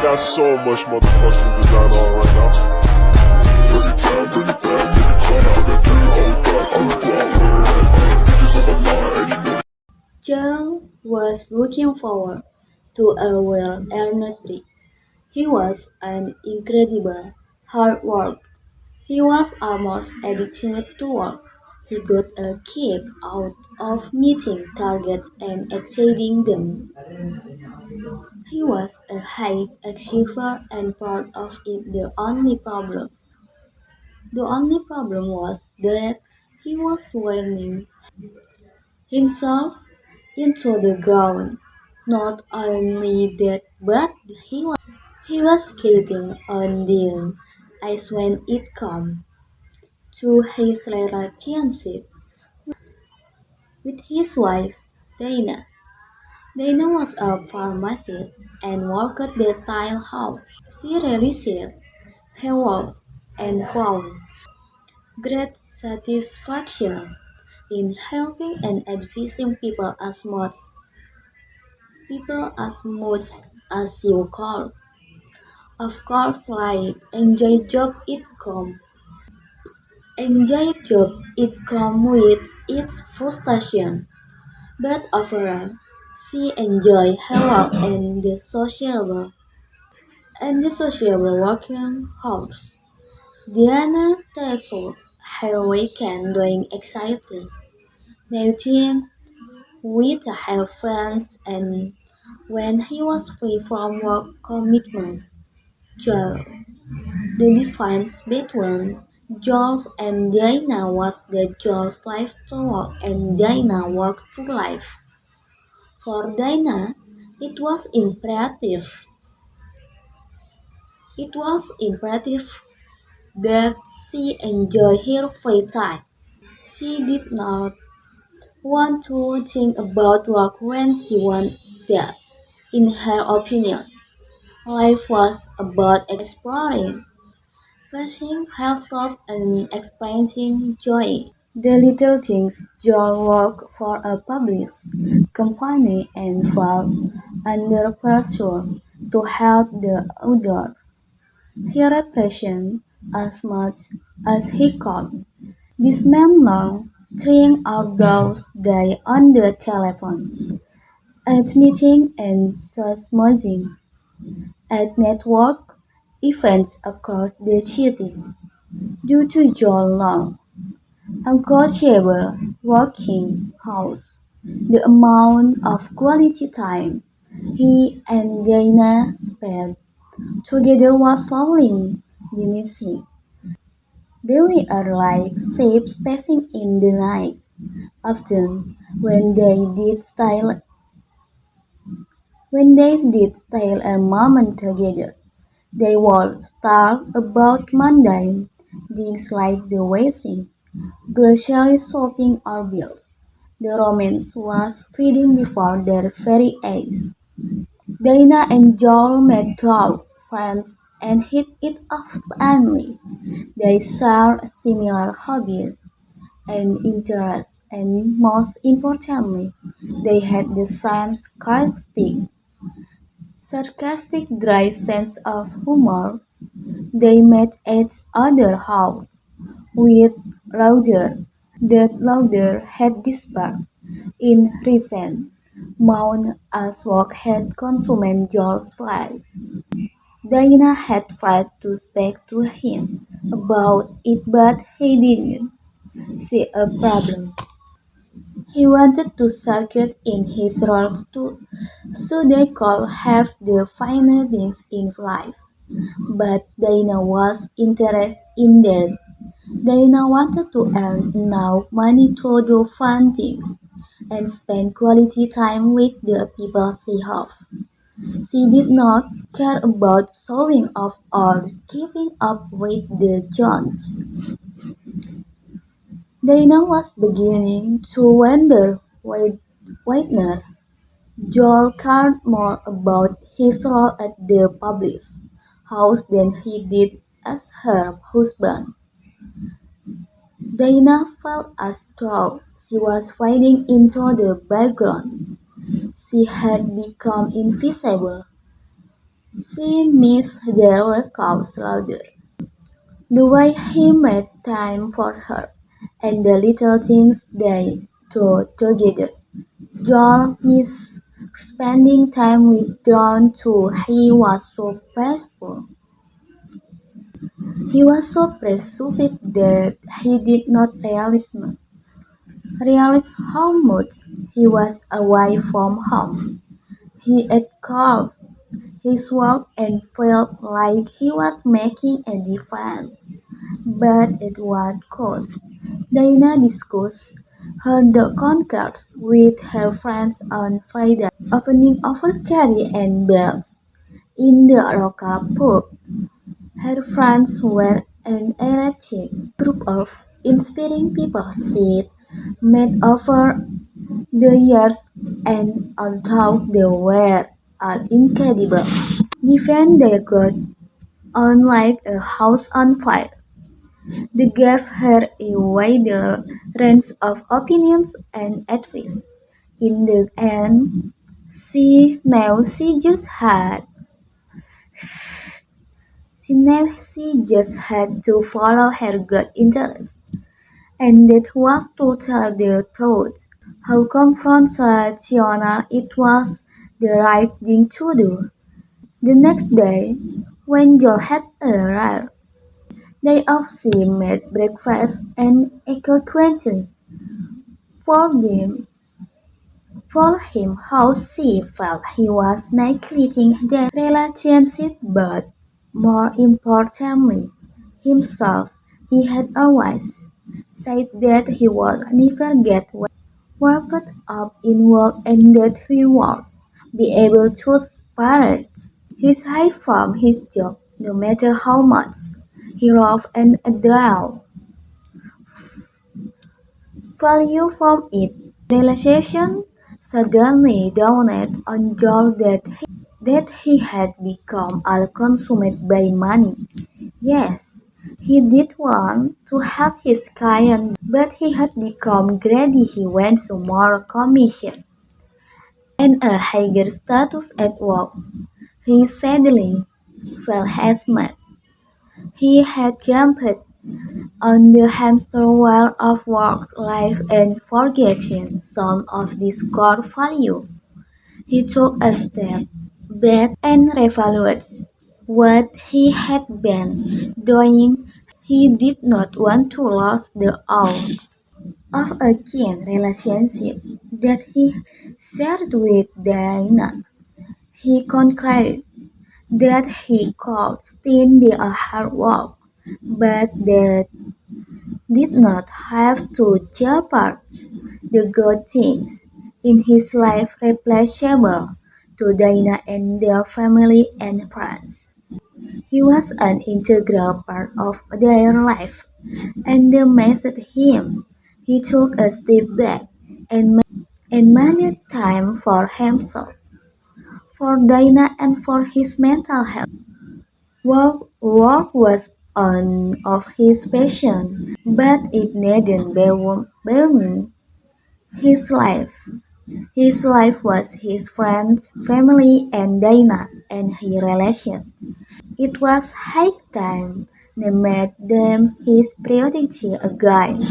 got so much motherfucking design on right now. Bring it down, bring it down, nigga, come out, got 3 old guys, I'm the guap, bitches on my line, and you know. Joel was looking forward to a well-earned break. He was an incredible hard worker. He was almost addicted to work. He got a kick out of meeting targets and exceeding them. He was a high achiever and proud of it. The only problem was that he was running himself into the ground. Not only that, but he was getting on the ice when it came to his relationship with his wife, Dana. Dana was a pharmacist and worked at the tile house. She realized her work and found great satisfaction in helping and advising people as much as you could. Of course, like enjoy job it come with its frustration, but overall, she enjoyed her work and the sociable working hours. Diana treasured her weekend doing exciting new things with her friends and when he was free from work commitments. Joel. The difference between Joel's and Diana was that Joel's life to work and Diana work to life. For Diana, it was imperative. It was imperative that she enjoy her free time. She did not want to think about work when she wanted that. In her opinion, life was about exploring, pushing herself and experiencing joy. The little things. Joel worked for a public company and felt under pressure to help the outdoor. He represented as much as he could. This meant long, three outdoors days on the telephone, at meetings and socializing at network events across the city. Due to Joel's long, unconscionable working hours, the amount of quality time he and Dana spent together was slowly diminishing. They were like ships passing in the night. Often, when they did stay a moment together, they would talk about mundane things like the weather, grocery shopping, or bills. The romance was fading before their very eyes. Dana and Joel met through friends and hit it off instantly. They shared similar hobbies and interests, and most importantly, they had the same sarcastic, dry sense of humor. They met each other out with laughter had disappeared in recent months as work had consumed Joel's life. Diana had tried to speak to him about it but he didn't see a problem. He wanted to succeed in his roles too, so they could have the finer things in life. But Diana was interested in that. Diana wanted to earn enough money to do fun things and spend quality time with the people she loved. She did not care about showing off or keeping up with the Jones. Diana was beginning to wonder whether Joel cared more about his role at the public house than he did as her husband. Diana felt as though she was fading into the background. She had become invisible. She missed their workouts louder, the way he made time for her, and the little things they do together. Joel missed spending time with Dawn too. He was so peaceful. He was so stupid that he did not realize how much he was away from home. He ate carbs, his work, and felt like he was making a difference. But at what cost? Dana discussed her concerts with her friends on Friday, opening over curry and bells in the local pub. Her friends were an eclectic group of inspiring people she'd met over the years, and although they were all incredible, different they got on like a house on fire. They gave her a wider range of opinions and advice. In the end, she just had to follow her gut interest, and that was to tell the truth. How confrontational it was the right thing to do. The next day, when Joel had a day off, she made breakfast and eloquently told him how she felt he was neglecting their relationship, but more importantly, himself. He had always said that he would never get wrapped up in work and that he would be able to separate his eye from his job, no matter how much he loved and adored value from it. Realization suddenly dawned on Joel that he had become all-consumed by money. Yes, he did want to help his client, but he had become greedy. He went to more commission and a higher status at work. He sadly felt harassment. He had jumped on the hamster wheel of work life and forgetting some of these core values. He took a step back and reevaluated what he had been doing. He did not want to lose the awe of a keen relationship that he shared with Diana. He concluded that he could still be a hard work, but that did not have to jeopardize the good things in his life replaceable to Diana and their family and friends. He was an integral part of their life, and they missed him. He took a step back and made time for himself, for Diana, and for his mental health. Work was one of his passions, but it didn't belong his life. His life was his friends, family, and Diana and his relation. It was high time they made them his priority again.